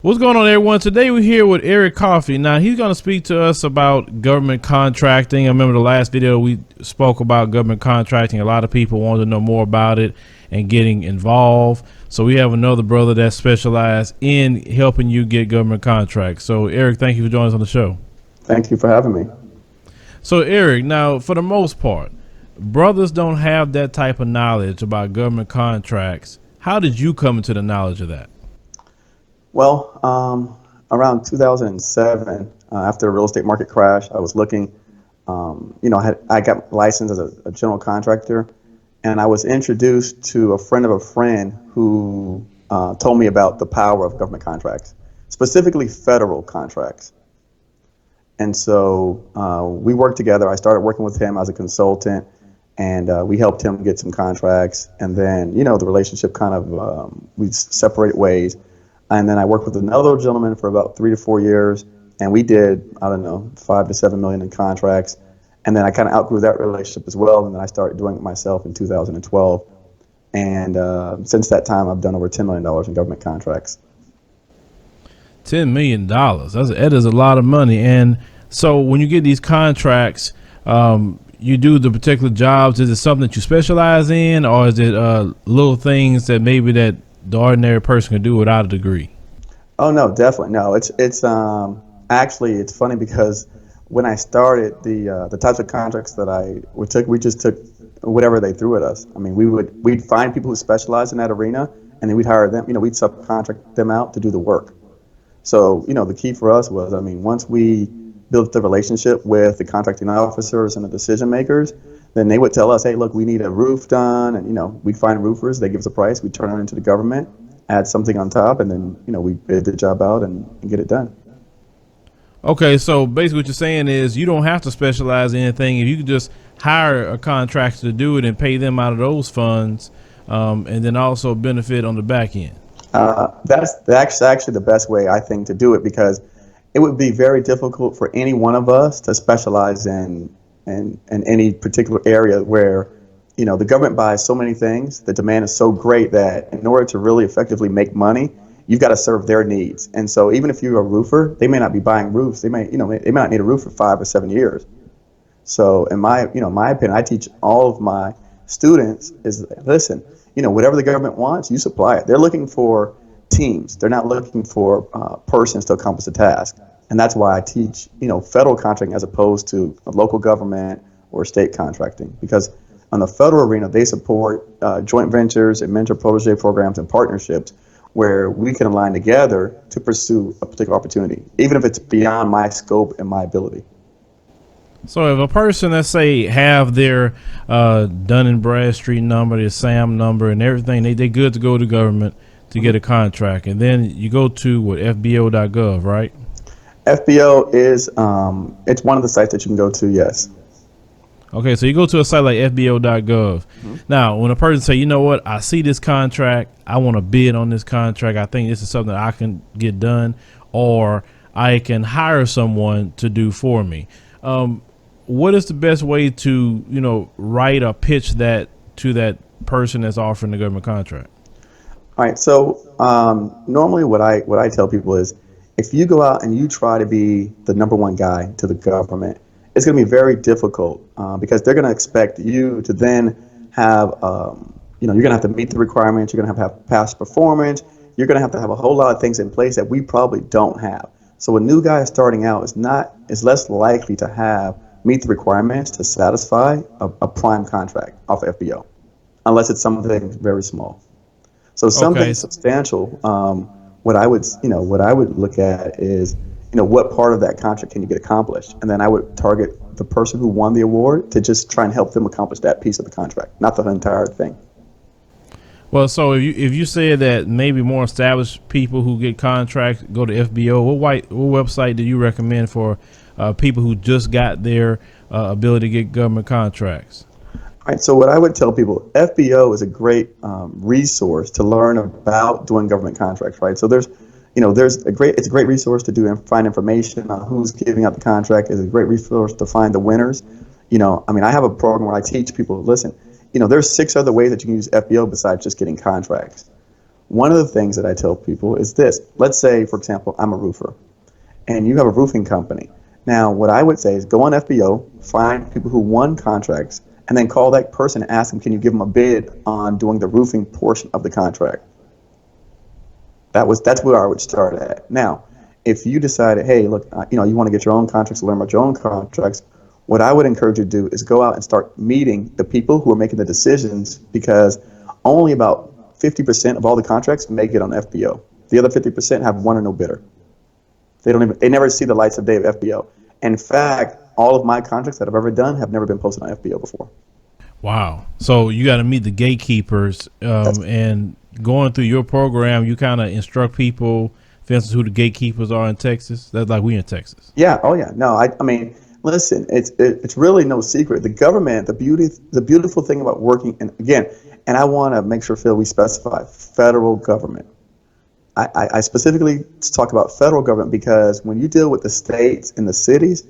What's going on, everyone? Today we're here with Eric Coffie. Now, he's going to speak to us about government contracting. I remember the last video we spoke about government contracting. A lot of people wanted to know more about it and getting involved. So we have another brother that specializes in helping you get government contracts. So, Eric, thank you for joining us on the show. Thank you for having me. So, Eric, now, for the most part, brothers don't have that type of knowledge about government contracts. How did you come into the knowledge of that? Well, around 2007, after the real estate market crash, I was looking. I got licensed as a general contractor, and I was introduced to a friend of a friend who told me about the power of government contracts, specifically federal contracts. And so we worked together. I started working with him as a consultant, and we helped him get some contracts. And then, the relationship kind of we separated ways. And then I worked with another gentleman for about 3 to 4 years, and we did, I don't know, 5 to 7 million in contracts. And then I kind of outgrew that relationship as well, and then I started doing it myself in 2012. And since that time, I've done over $10 million in government contracts. $10 million. That is a lot of money. And so when you get these contracts, you do the particular jobs. Is it something that you specialize in, or is it little things that maybe that the ordinary person can do without a degree? Oh no, definitely no. It's actually it's funny because when I started, the types of contracts that we just took whatever they threw at us. I mean, we'd find people who specialize in that arena, and then we'd hire them. We'd subcontract them out to do the work. So the key for us was, once we built the relationship with the contracting officers and the decision makers, then they would tell us, hey, look, we need a roof done. And, we'd find roofers, they give us a price, we turn it into the government, add something on top, and then, we bid the job out and get it done. Okay, so basically what you're saying is you don't have to specialize in anything. If you can just hire a contractor to do it and pay them out of those funds, and then also benefit on the back end. That's actually the best way, I think, to do it, because it would be very difficult for any one of us to specialize in any particular area where, the government buys so many things. The demand is so great that in order to really effectively make money, you've got to serve their needs. And so even if you're a roofer, they may not be buying roofs. They may not need a roof for 5 or 7 years. So in my opinion, I teach all of my students is, listen, whatever the government wants, you supply it. They're looking for teams. They're not looking for persons to accomplish the task. And that's why I teach, federal contracting as opposed to a local government or state contracting, because on the federal arena, they support joint ventures and mentor-protege programs and partnerships where we can align together to pursue a particular opportunity, even if it's beyond my scope and my ability. So if a person, let's say, have their Dun and Bradstreet number, their SAM number, and everything, they're good to go to government to get a contract, and then you go to FBO.gov, right? FBO is it's one of the sites that you can go to, yes. Okay, so you go to a site like FBO.gov. Mm-hmm. Now, when a person say, you know what, I see this contract, I want to bid on this contract, I think this is something that I can get done, or I can hire someone to do for me. What is the best way to, write or pitch that to that person that's offering the government contract? All right, so normally what I tell people is, if you go out and you try to be the number one guy to the government, it's going to be very difficult because they're going to expect you to then have, you're going to have to meet the requirements. You're going to have past performance. You're going to have a whole lot of things in place that we probably don't have. So a new guy starting out is less likely to meet the requirements to satisfy a prime contract off FBO, unless it's something very small. So something substantial. What I would look at is, what part of that contract can you get accomplished? And then I would target the person who won the award to just try and help them accomplish that piece of the contract, not the entire thing. Well, so if you say that maybe more established people who get contracts go to FBO, what website do you recommend for people who just got their ability to get government contracts? All right, so what I would tell people, FBO is a great resource to learn about doing government contracts, right? So it's a great resource to do and find information on who's giving out the contract. It's a great resource to find the winners. I have a program where I teach people, listen, there's 6 other ways that you can use FBO besides just getting contracts. One of the things that I tell people is this. Let's say, for example, I'm a roofer and you have a roofing company. Now, what I would say is go on FBO, find people who won contracts, and then call that person and ask them, can you give them a bid on doing the roofing portion of the contract? That's where I would start at. Now, if you decided, hey, look, you want to get your own contracts, learn about your own contracts, what I would encourage you to do is go out and start meeting the people who are making the decisions, because only about 50% of all the contracts make it on FBO. The other 50% have one or no bidder. They never see the lights of day of FBO. In fact, all of my contracts that I've ever done have never been posted on FBO before. Wow. So you got to meet the gatekeepers, and going through your program, you kind of instruct people, for instance, who the gatekeepers are in Texas. That's like we in Texas. Yeah. Oh yeah. No, I mean, listen, it's really no secret. The government, the beautiful thing about working, and again, and I want to make sure, Phil, we specify federal government. I specifically talk about federal government because when you deal with the states and the cities,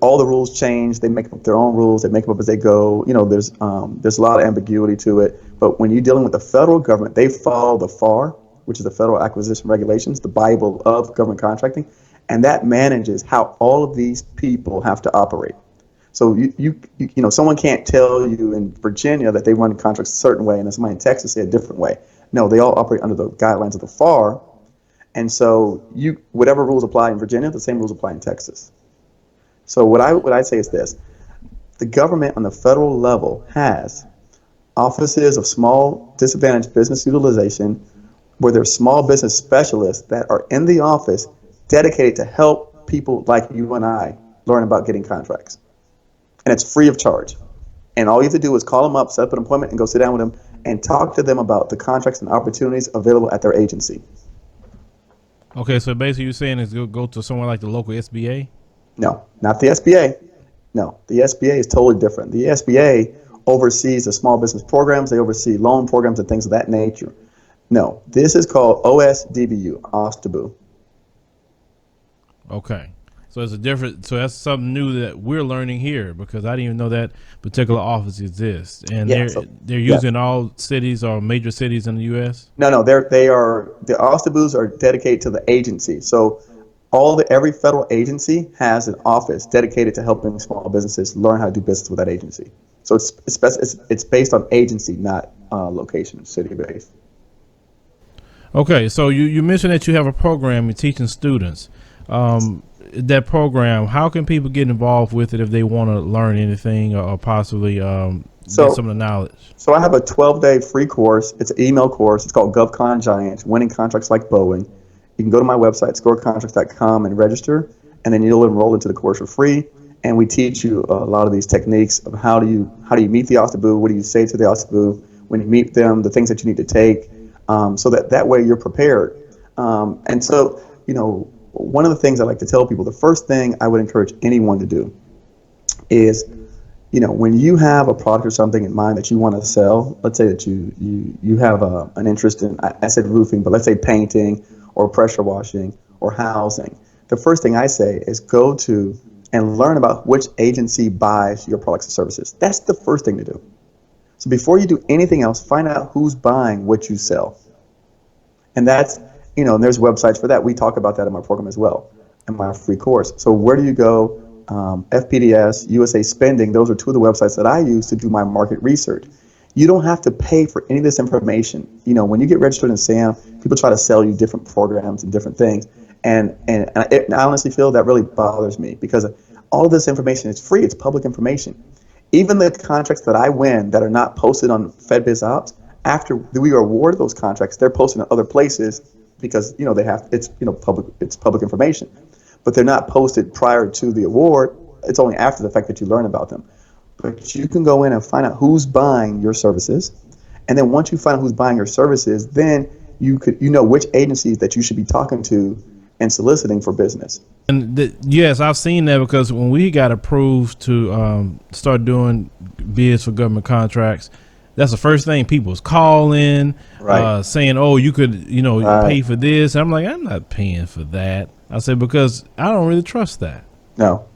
all the rules change. They make up their own rules. They make them up as they go. There's a lot of ambiguity to it. But when you're dealing with the federal government, they follow the FAR, which is the Federal Acquisition Regulations, the Bible of government contracting, and that manages how all of these people have to operate. So someone can't tell you in Virginia that they run contracts a certain way, and then somebody in Texas say a different way. No, they all operate under the guidelines of the FAR, and so whatever rules apply in Virginia, the same rules apply in Texas. So what I'd say is this: the government on the federal level has offices of small disadvantaged business utilization, where there's small business specialists that are in the office dedicated to help people like you and I learn about getting contracts. And it's free of charge. And all you have to do is call them up, set up an appointment, and go sit down with them and talk to them about the contracts and opportunities available at their agency. Okay, so basically you're saying is go to somewhere like the local SBA? No, not the SBA. No, the SBA is totally different. The SBA oversees the small business programs. They oversee loan programs and things of that nature. No, this is called OSDBU, OSDBU. Okay. So it's so that's something new that we're learning here, because I didn't even know that particular office exists. And they're using all cities or major cities in the U.S.? No, the OSDBUs are dedicated to the agency. So every federal agency has an office dedicated to helping small businesses learn how to do business with that agency. So it's based on agency, not location, city based. Okay, so you mentioned that you have a program you're teaching students. That program, how can people get involved with it if they want to learn anything or possibly get some of the knowledge? So I have a 12-day free course. It's an email course. It's called GovCon Giants, Winning Contracts Like Boeing. You can go to my website, scorecontracts.com, and register, and then you'll enroll into the course for free. And we teach you a lot of these techniques of how do you meet the OSDBU, what do you say to the OSDBU when you meet them, the things that you need to take, so that way you're prepared. And so, one of the things I like to tell people, the first thing I would encourage anyone to do is, when you have a product or something in mind that you want to sell, let's say that you have an interest in, I said roofing, but let's say painting or pressure washing or housing. The first thing I say is go to and learn about which agency buys your products and services. That's the first thing to do. So before you do anything else, find out who's buying what you sell. And that's, and there's websites for that. We talk about that in my program as well, in my free course. So where do you go? FPDS, USA Spending, those are two of the websites that I use to do my market research. You don't have to pay for any of this information. When you get registered in SAM, people try to sell you different programs and different things. And I honestly feel that really bothers me, because all of this information is free. It's public information. Even the contracts that I win that are not posted on FedBiz Ops, after we are awarded those contracts, they're posted in other places because it's public information. But they're not posted prior to the award. It's only after the fact that you learn about them. But you can go in and find out who's buying your services. And then once you find out who's buying your services, then you know which agencies that you should be talking to and soliciting for business. And yes, I've seen that, because when we got approved to start doing bids for government contracts, that's the first thing people's calling, right, saying, "Oh, you could, pay for this." And I'm like, I'm not paying for that. I said, because I don't really trust that. No.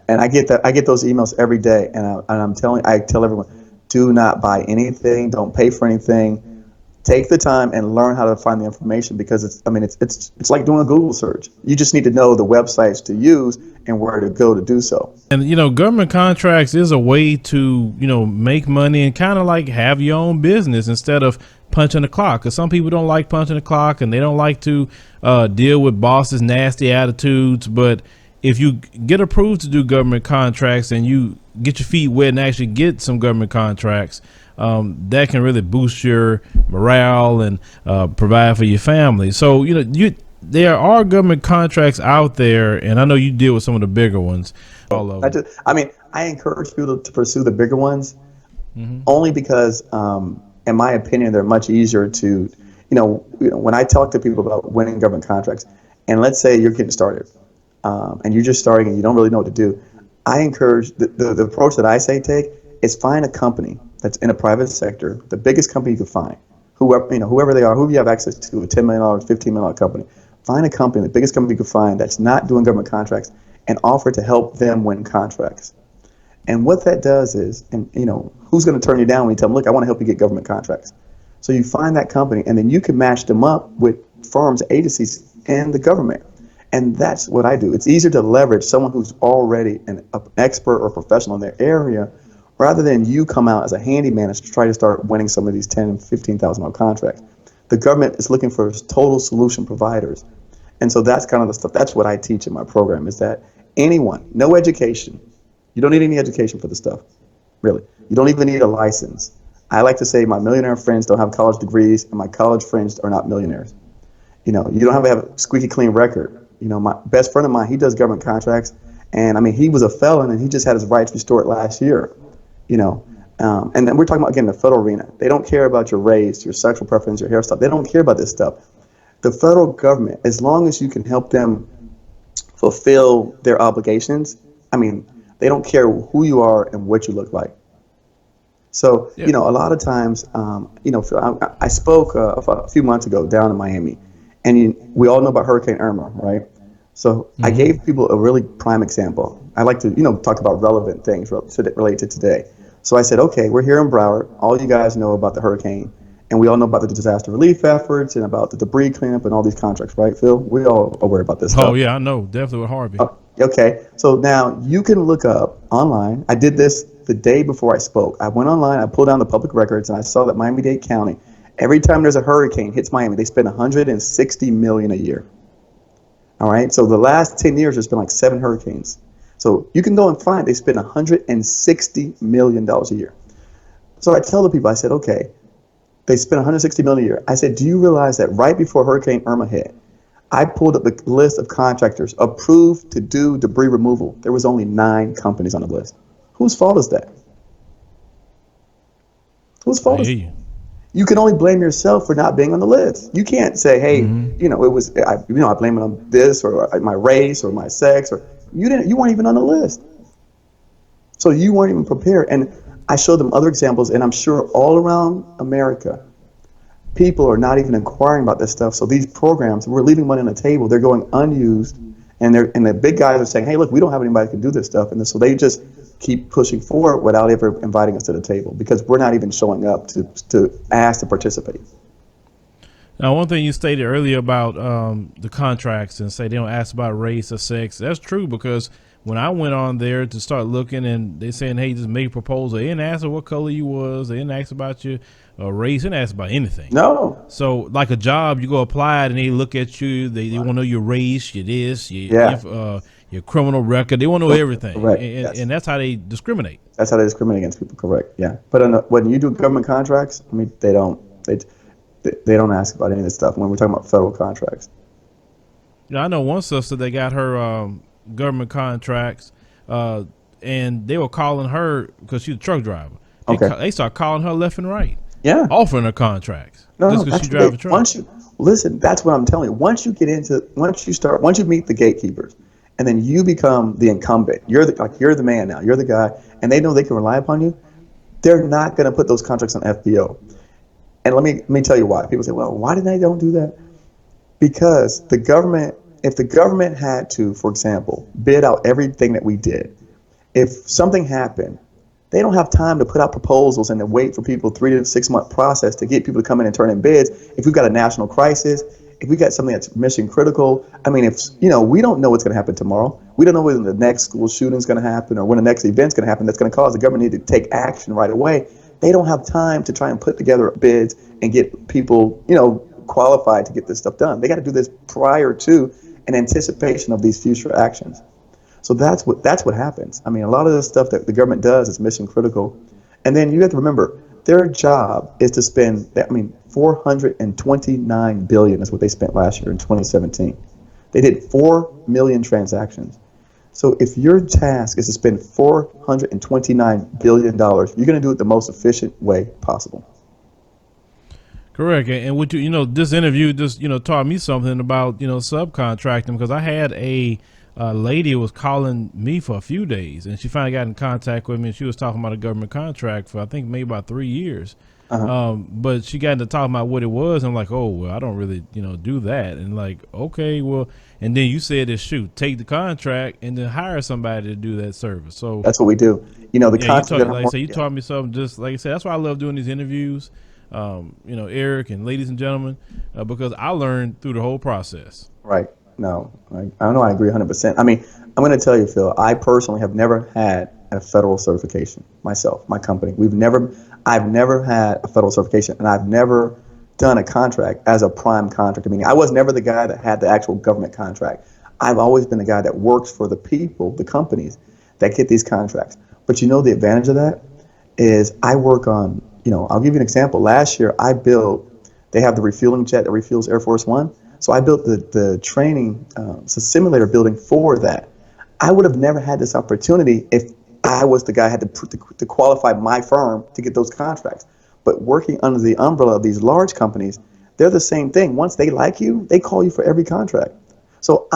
And I get that. I get those emails every day, and I tell everyone, do not buy anything. Don't pay for anything take the time and learn how to find the information, because it's like doing a Google search. You just need to know the websites to use and where to go to do so. And government contracts is a way to make money and kind of like have your own business instead of punching the clock. Because some people don't like punching the clock and they don't like to deal with bosses' nasty attitudes. But if you get approved to do government contracts and you get your feet wet and actually get some government contracts, that can really boost your morale and provide for your family. So there are government contracts out there, and I know you deal with some of the bigger ones. All of them. I encourage people to pursue the bigger ones, only because, in my opinion, they're much easier to, when I talk to people about winning government contracts, and let's say you're getting started, and you're just starting and you don't really know what to do, I encourage the approach that I say take is find a company that's in a private sector, the biggest company you can find, whoever they are, who you have access to, a $10 million, $15 million company. Find a company, the biggest company you can find that's not doing government contracts, and offer to help them win contracts. And what that does is, and who's going to turn you down when you tell them, look, I want to help you get government contracts. So you find that company, and then you can match them up with firms, agencies, and the government. And that's what I do. It's easier to leverage someone who's already an expert or professional in their area, rather than you come out as a handyman and try to start winning some of these $10,000 and $15,000 contracts. The government is looking for total solution providers. And so that's kind of the stuff, that's what I teach in my program, is that anyone, no education, you don't need any education for this stuff, really. You don't even need a license. I like to say my millionaire friends don't have college degrees, and my college friends are not millionaires. You don't have to have a squeaky clean record. My best friend of mine, he does government contracts, and he was a felon, and he just had his rights restored last year. And then we're talking about, again, the federal arena. They don't care about your race, your sexual preference, your hairstyle. They don't care about this stuff. The federal government, as long as you can help them fulfill their obligations, they don't care who you are and what you look like. So, a lot of times, I spoke a few months ago down in Miami, and we all know about Hurricane Irma, right? So I gave people a really prime example. I like to, talk about relevant things related to today. So I said, okay, we're here in Broward. All you guys know about the hurricane, and we all know about the disaster relief efforts and about the debris cleanup and all these contracts, right, Phil? We all are aware about this stuff. Oh, yeah, I know. Definitely with Harvey. Okay, so now you can look up online. I did this the day before I spoke. I went online, I pulled down the public records, and I saw that Miami-Dade County, every time there's a hurricane hits Miami, they spend $160 million a year. All right, so the last 10 years, there's been like 7 hurricanes. So you can go and find they spend $160 million a year. So I tell the people, I said, okay, they spend $160 million a year. I said, do you realize that right before Hurricane Irma hit, I pulled up the list of contractors approved to do debris removal. There was only 9 companies on the list. Whose fault is that? Whose fault is it? You can only blame yourself for not being on the list. You can't say, hey, it was, I blame it on this or my race or my sex, or you weren't even on the list. So you weren't even prepared. And I showed them other examples, and I'm sure all around America, people are not even inquiring about this stuff. So these programs, we're leaving money on the table. They're going unused, and the big guys are saying, hey, look, we don't have anybody who can do this stuff. And so they just keep pushing forward without ever inviting us to the table, because we're not even showing up to ask to participate. Now, one thing you stated earlier about the contracts and say they don't ask about race or sex, that's true, because when I went on there to start looking and they saying, hey, just make a proposal, they didn't ask what color you was, they didn't ask about your race, they didn't ask about anything. No. So like a job, you go apply it and they look at you, they want to know your race, your this, your criminal record, they want to know everything. Correct. And that's how they discriminate. That's how they discriminate against people, correct, yeah. But when you do government contracts, they don't ask about any of this stuff when we're talking about federal contracts. I know one sister, they got her government contracts, and they were calling her because she's a truck driver. They start calling her left and right. Yeah, offering her contracts just because she drives a truck. Listen, that's what I'm telling you. Once you meet the gatekeepers, and then you become the incumbent. You're the man now. You're the guy, and they know they can rely upon you. They're not going to put those contracts on FBO. And let me tell you why. People say, well, why did they don't do that? Because the government, if the government had to, for example, bid out everything that we did, if something happened They don't have time to put out proposals and to wait for people 3 to 6 month process to get people to come in and turn in bids. If we've got a national crisis, if we got something that's mission critical, I mean, if we don't know what's going to happen tomorrow. We don't know when the next school shooting is going to happen or when the next event's going to happen. That's going to cause the government need to take action right away. They don't have time to try and put together bids and get people, qualified to get this stuff done. They got to do this prior to in anticipation of these future actions. So that's what happens. I mean, a lot of the stuff that the government does is mission critical. And then you have to remember, their job is to spend, $429 billion is what they spent last year in 2017. They did 4 million transactions. So if your task is to spend $429 billion, you're going to do it the most efficient way possible. Correct. And what this interview just, taught me something about, subcontracting, because I had a lady was calling me for a few days, and she finally got in contact with me, and she was talking about a government contract for, I think, maybe about 3 years. But she got into talking about what it was. And I'm like, oh, well, I don't really, do that. And like, okay, well, and then you said this, shoot, take the contract and then hire somebody to do that service. So that's what we do. The contract. You taught me something. Just like I said, that's why I love doing these interviews. Eric and ladies and gentlemen, because I learned through the whole process. Right. No, I know. I agree 100%. I mean, I'm going to tell you, Phil, I personally have never had a federal certification myself, my company. I've never had a federal certification, and I've never done a contract as a prime contractor. Meaning I was never the guy that had the actual government contract. I've always been the guy that works for the people, the companies that get these contracts. But the advantage of that is I work on, I'll give you an example. Last year I built, they have the refueling jet that refuels Air Force One. So I built the training, simulator building for that. I would have never had this opportunity if I was the guy who had to qualify my firm to get those contracts. But working under the umbrella of these large companies, they're the same thing. Once they like you, they call you for every contract. So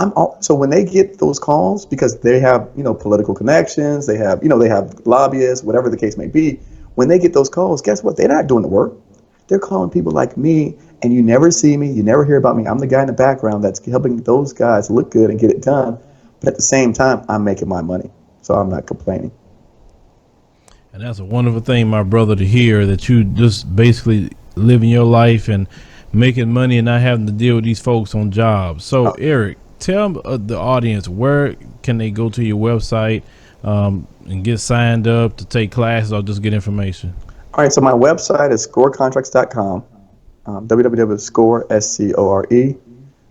so when they get those calls, because they have political connections, they have lobbyists, whatever the case may be. When they get those calls, guess what? They're not doing the work. They're calling people like me, and you never see me, you never hear about me. I'm the guy in the background that's helping those guys look good and get it done. But at the same time, I'm making my money, so I'm not complaining. And that's a wonderful thing, my brother, to hear, that you just basically living your life and making money and not having to deal with these folks on jobs. So, Eric, tell the audience, where can they go to your website and get signed up to take classes or just get information? All right, so my website is scorecontracts.com, www.score, SCORE,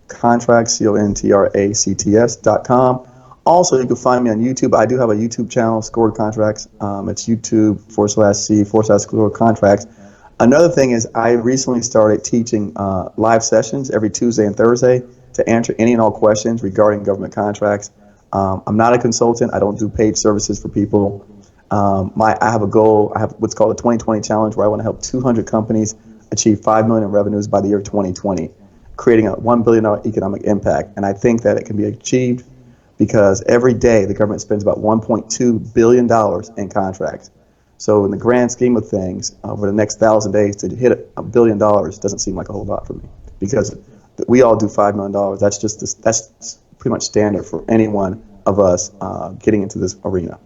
contracts, CONTRACTS.com. Also, you can find me on YouTube. I do have a YouTube channel, Score Contracts. It's YouTube/C/Score Contracts. Another thing is I recently started teaching live sessions every Tuesday and Thursday to answer any and all questions regarding government contracts. I'm not a consultant. I don't do paid services for people. I have a goal. I have what's called a 2020 challenge, where I want to help 200 companies achieve $5 million in revenues by the year 2020, creating a $1 billion economic impact. And I think that it can be achieved because every day the government spends about $1.2 billion in contracts. So in the grand scheme of things, over the next 1,000 days to hit $1 billion doesn't seem like a whole lot for me, because we all do $5 million. That's that's pretty much standard for any one of us getting into this arena.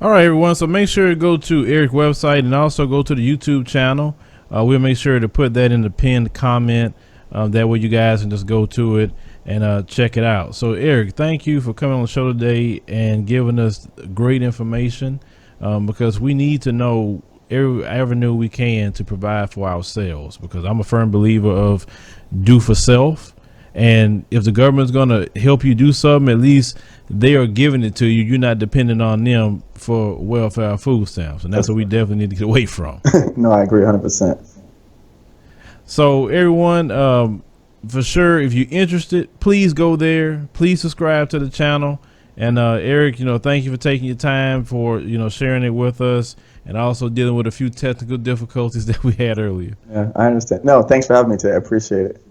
All right, everyone. So make sure to go to Eric's website and also go to the YouTube channel. We'll make sure to put that in the pinned comment. That way you guys can just go to it and check it out. So, Eric, thank you for coming on the show today and giving us great information, because we need to know every avenue we can to provide for ourselves, because I'm a firm believer of do for self. And if the government's going to help you do something, at least they are giving it to you. You're not dependent on them for welfare food stamps. And that's what we definitely need to get away from. No, I agree 100%. So everyone, for sure, if you're interested, please go there. Please subscribe to the channel. And Eric, thank you for taking your time for, sharing it with us, and also dealing with a few technical difficulties that we had earlier. Yeah, I understand. No, thanks for having me today. I appreciate it.